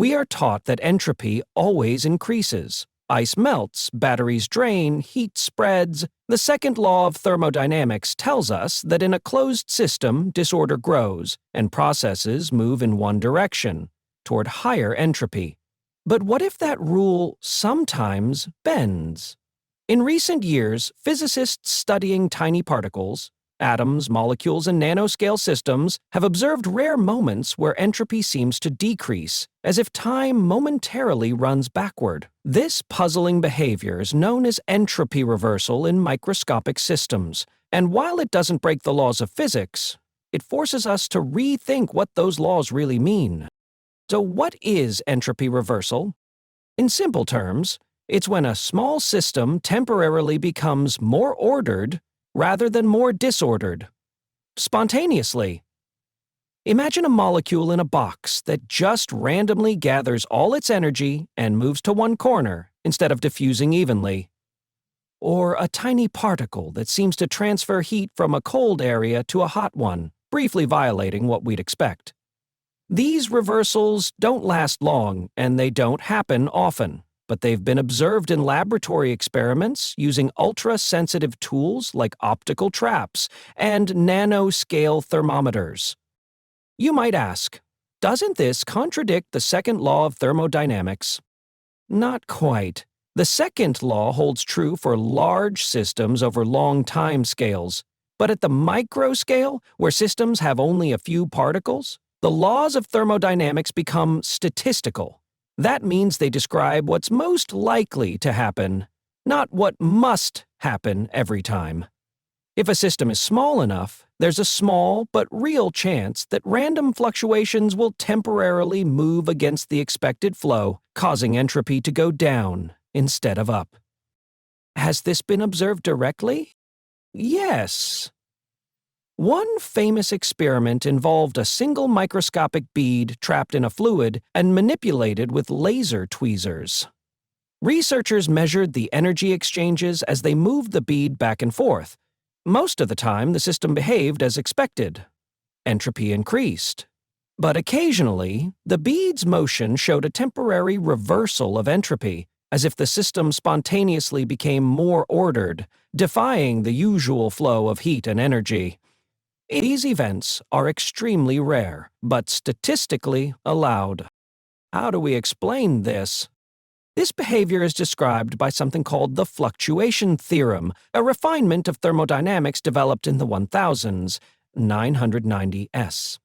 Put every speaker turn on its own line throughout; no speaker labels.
We are taught that entropy always increases. Ice melts, batteries drain, heat spreads. The second law of thermodynamics tells us that in a closed system, disorder grows, and processes move in one direction, toward higher entropy. But what if that rule sometimes bends? In recent years, physicists studying tiny particles, atoms, molecules, and nanoscale systems have observed rare moments where entropy seems to decrease, as if time momentarily runs backward. This puzzling behavior is known as entropy reversal in microscopic systems, and while it doesn't break the laws of physics, it forces us to rethink what those laws really mean. So what is entropy reversal? In simple terms, it's when a small system temporarily becomes more ordered rather than more disordered. Spontaneously. Imagine a molecule in a box that just randomly gathers all its energy and moves to one corner instead of diffusing evenly. Or a tiny particle that seems to transfer heat from a cold area to a hot one, briefly violating what we'd expect. These reversals don't last long, and they don't happen often, but they've been observed in laboratory experiments using ultra-sensitive tools like optical traps and nano-scale thermometers. You might ask, doesn't this contradict the second law of thermodynamics? Not quite. The second law holds true for large systems over long time scales, but at the micro scale, where systems have only a few particles, the laws of thermodynamics become statistical. That means they describe what's most likely to happen, not what must happen every time. If a system is small enough, there's a small but real chance that random fluctuations will temporarily move against the expected flow, causing entropy to go down instead of up. Has this been observed directly? Yes. One famous experiment involved a single microscopic bead trapped in a fluid and manipulated with laser tweezers. Researchers measured the energy exchanges as they moved the bead back and forth. Most of the time, the system behaved as expected. Entropy increased. But occasionally, the bead's motion showed a temporary reversal of entropy, as if the system spontaneously became more ordered, defying the usual flow of heat and energy. These events are extremely rare, but statistically allowed. How do we explain this? This behavior is described by something called the Fluctuation Theorem, a refinement of thermodynamics developed in the 1000s, 990s.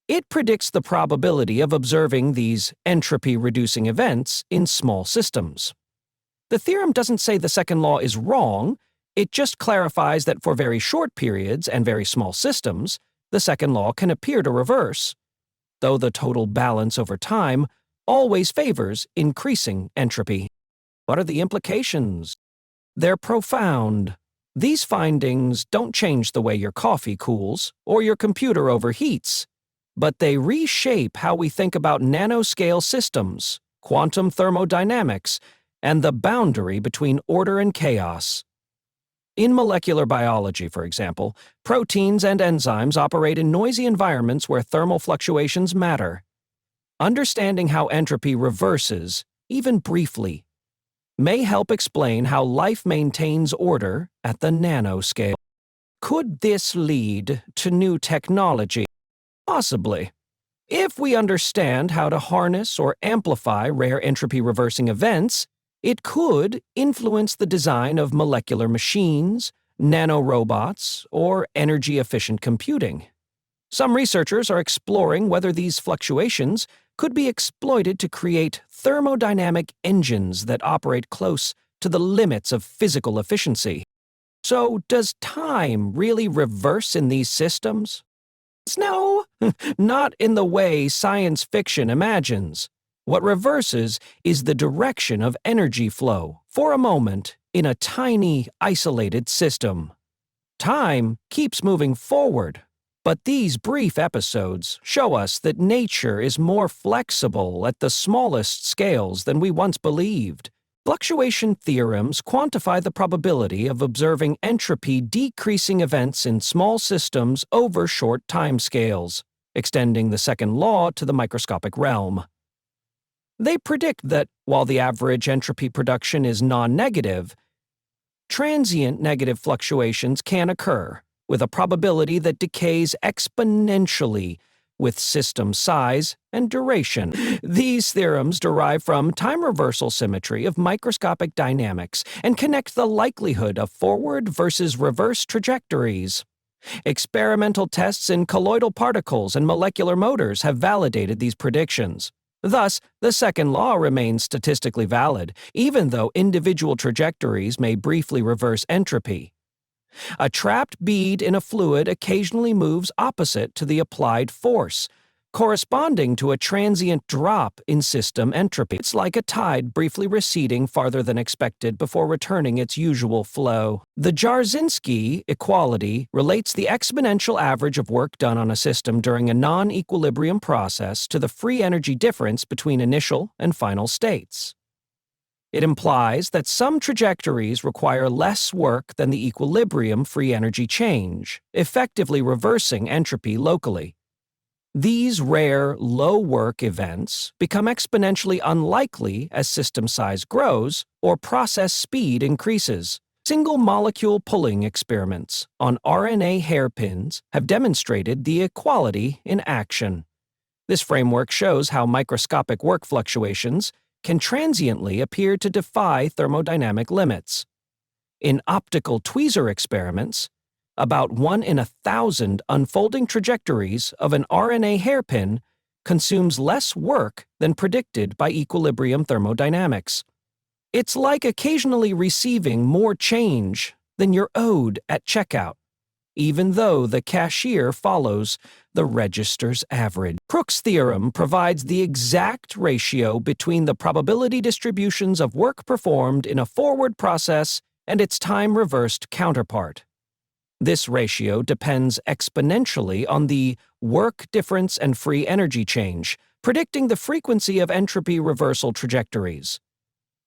It predicts the probability of observing these entropy-reducing events in small systems. The theorem doesn't say the second law is wrong. It just clarifies that for very short periods and very small systems, the second law can appear to reverse, though the total balance over time always favors increasing entropy. What are the implications? They're profound. These findings don't change the way your coffee cools or your computer overheats, but they reshape how we think about nanoscale systems, quantum thermodynamics, and the boundary between order and chaos. In molecular biology, for example, proteins and enzymes operate in noisy environments where thermal fluctuations matter. Understanding how entropy reverses, even briefly, may help explain how life maintains order at the nanoscale. Could this lead to new technology? Possibly. If we understand how to harness or amplify rare entropy-reversing events, it could influence the design of molecular machines, nanorobots, or energy-efficient computing. Some researchers are exploring whether these fluctuations could be exploited to create thermodynamic engines that operate close to the limits of physical efficiency. So, does time really reverse in these systems? No, not in the way science fiction imagines. What reverses is the direction of energy flow, for a moment, in a tiny, isolated system. Time keeps moving forward, but these brief episodes show us that nature is more flexible at the smallest scales than we once believed. Fluctuation theorems quantify the probability of observing entropy-decreasing events in small systems over short timescales, extending the second law to the microscopic realm. They predict that, while the average entropy production is non-negative, transient negative fluctuations can occur, with a probability that decays exponentially with system size and duration. These theorems derive from time reversal symmetry of microscopic dynamics and connect the likelihood of forward versus reverse trajectories. Experimental tests in colloidal particles and molecular motors have validated these predictions. Thus, the second law remains statistically valid, even though individual trajectories may briefly reverse entropy. A trapped bead in a fluid occasionally moves opposite to the applied force, corresponding to a transient drop in system entropy. It's like a tide briefly receding farther than expected before returning its usual flow. The Jarzynski equality relates the exponential average of work done on a system during a non-equilibrium process to the free energy difference between initial and final states. It implies that some trajectories require less work than the equilibrium free energy change, effectively reversing entropy locally. These rare, low-work events become exponentially unlikely as system size grows or process speed increases. Single-molecule pulling experiments on RNA hairpins have demonstrated the equality in action. This framework shows how microscopic work fluctuations can transiently appear to defy thermodynamic limits. In optical tweezer experiments, about 1 in 1,000 unfolding trajectories of an RNA hairpin consumes less work than predicted by equilibrium thermodynamics. It's like occasionally receiving more change than you're owed at checkout, even though the cashier follows the register's average. Crooks' theorem provides the exact ratio between the probability distributions of work performed in a forward process and its time-reversed counterpart. This ratio depends exponentially on the work difference and free energy change, predicting the frequency of entropy reversal trajectories.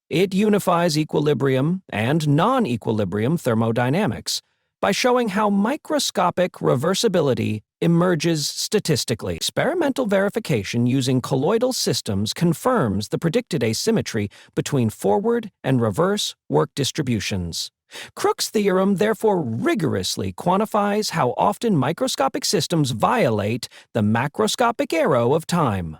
It unifies equilibrium and non-equilibrium thermodynamics by showing how microscopic reversibility emerges statistically. Experimental verification using colloidal systems confirms the predicted asymmetry between forward and reverse work distributions. Crooks' theorem therefore rigorously quantifies how often microscopic systems violate the macroscopic arrow of time.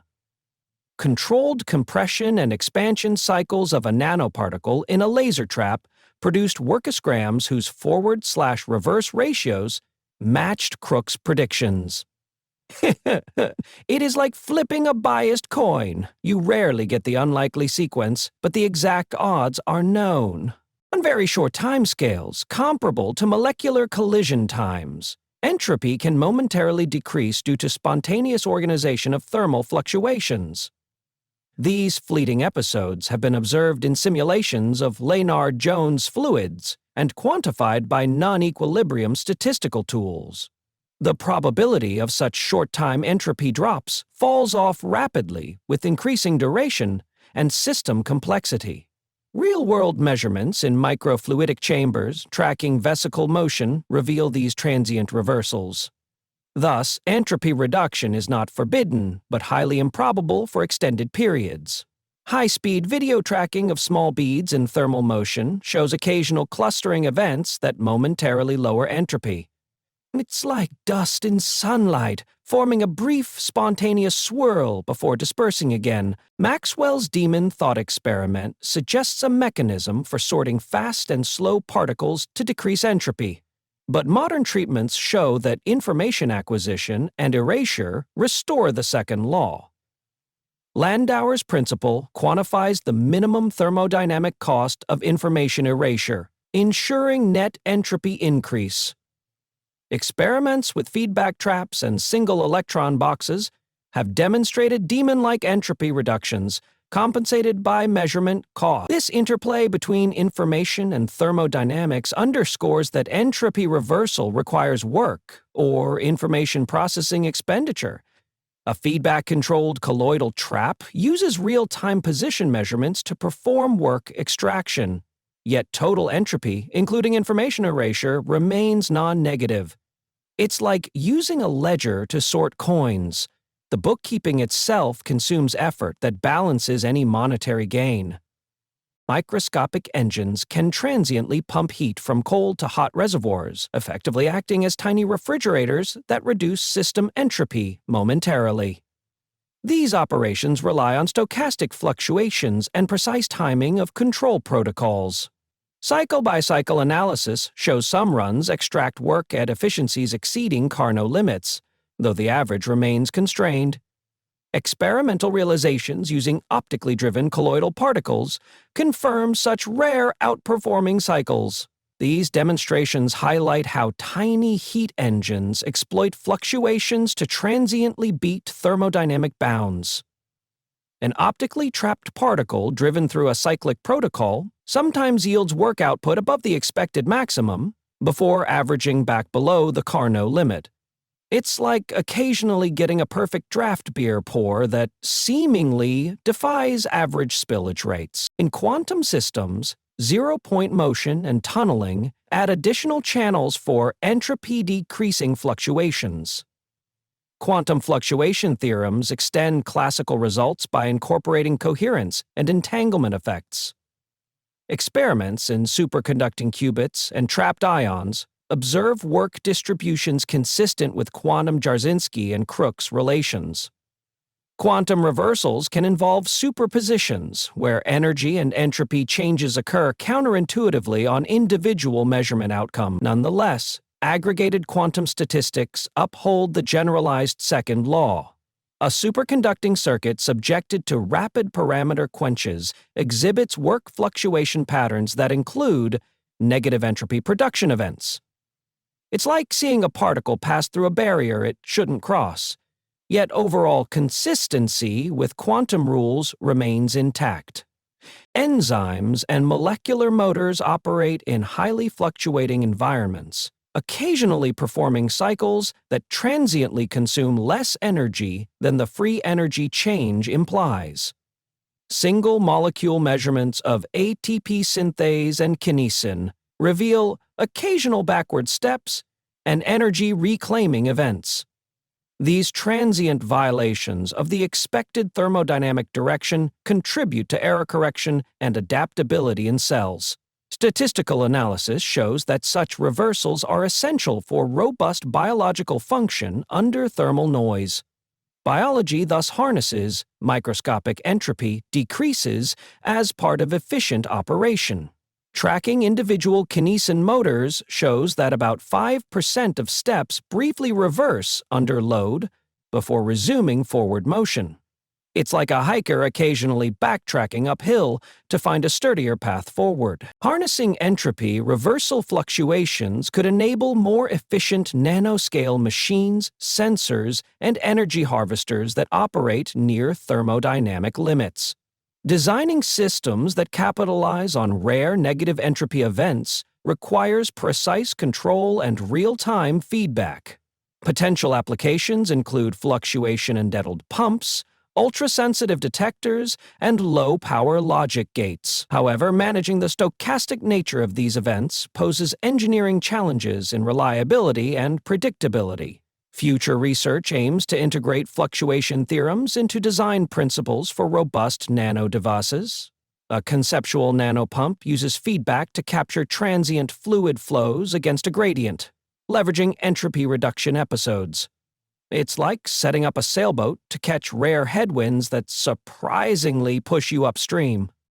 Controlled compression and expansion cycles of a nanoparticle in a laser trap produced workograms whose forward/reverse ratios matched Crooks' predictions. It is like flipping a biased coin. You rarely get the unlikely sequence, but the exact odds are known. On very short timescales, comparable to molecular collision times, entropy can momentarily decrease due to spontaneous organization of thermal fluctuations. These fleeting episodes have been observed in simulations of Lennard-Jones fluids and quantified by non-equilibrium statistical tools. The probability of such short-time entropy drops falls off rapidly with increasing duration and system complexity. Real-world measurements in microfluidic chambers tracking vesicle motion reveal these transient reversals. Thus, entropy reduction is not forbidden, but highly improbable for extended periods. High-speed video tracking of small beads in thermal motion shows occasional clustering events that momentarily lower entropy. It's like dust in sunlight, forming a brief, spontaneous swirl before dispersing again. Maxwell's demon thought experiment suggests a mechanism for sorting fast and slow particles to decrease entropy. But modern treatments show that information acquisition and erasure restore the second law. Landauer's principle quantifies the minimum thermodynamic cost of information erasure, ensuring net entropy increase. Experiments with feedback traps and single electron boxes have demonstrated demon-like entropy reductions compensated by measurement cost. This interplay between information and thermodynamics underscores that entropy reversal requires work or information processing expenditure. A feedback-controlled colloidal trap uses real-time position measurements to perform work extraction. Yet total entropy, including information erasure, remains non-negative. It's like using a ledger to sort coins. The bookkeeping itself consumes effort that balances any monetary gain. Microscopic engines can transiently pump heat from cold to hot reservoirs, effectively acting as tiny refrigerators that reduce system entropy momentarily. These operations rely on stochastic fluctuations and precise timing of control protocols. Cycle-by-cycle analysis shows some runs extract work at efficiencies exceeding Carnot limits, though the average remains constrained. Experimental realizations using optically driven colloidal particles confirm such rare outperforming cycles. These demonstrations highlight how tiny heat engines exploit fluctuations to transiently beat thermodynamic bounds. An optically trapped particle driven through a cyclic protocol sometimes yields work output above the expected maximum before averaging back below the Carnot limit. It's like occasionally getting a perfect draft beer pour that seemingly defies average spillage rates. In quantum systems, zero-point motion and tunneling add additional channels for entropy decreasing fluctuations. Quantum fluctuation theorems extend classical results by incorporating coherence and entanglement effects. Experiments in superconducting qubits and trapped ions observe work distributions consistent with quantum Jarzynski and Crooks relations. Quantum reversals can involve superpositions, where energy and entropy changes occur counterintuitively on individual measurement outcome. Nonetheless, aggregated quantum statistics uphold the generalized second law. A superconducting circuit subjected to rapid parameter quenches exhibits work fluctuation patterns that include negative entropy production events. It's like seeing a particle pass through a barrier it shouldn't cross, yet overall consistency with quantum rules remains intact. Enzymes and molecular motors operate in highly fluctuating environments, occasionally performing cycles that transiently consume less energy than the free energy change implies. Single molecule measurements of ATP synthase and kinesin reveal occasional backward steps and energy reclaiming events. These transient violations of the expected thermodynamic direction contribute to error correction and adaptability in cells. Statistical analysis shows that such reversals are essential for robust biological function under thermal noise. Biology thus harnesses microscopic entropy decreases as part of efficient operation. Tracking individual kinesin motors shows that about 5% of steps briefly reverse under load before resuming forward motion. It's like a hiker occasionally backtracking uphill to find a sturdier path forward. Harnessing entropy reversal fluctuations could enable more efficient nanoscale machines, sensors, and energy harvesters that operate near thermodynamic limits. Designing systems that capitalize on rare negative entropy events requires precise control and real-time feedback. Potential applications include fluctuation-endettled pumps, ultra-sensitive detectors, and low-power logic gates. However, managing the stochastic nature of these events poses engineering challenges in reliability and predictability. Future research aims to integrate fluctuation theorems into design principles for robust nano devices. A conceptual nanopump uses feedback to capture transient fluid flows against a gradient, leveraging entropy reduction episodes. It's like setting up a sailboat to catch rare headwinds that surprisingly push you upstream.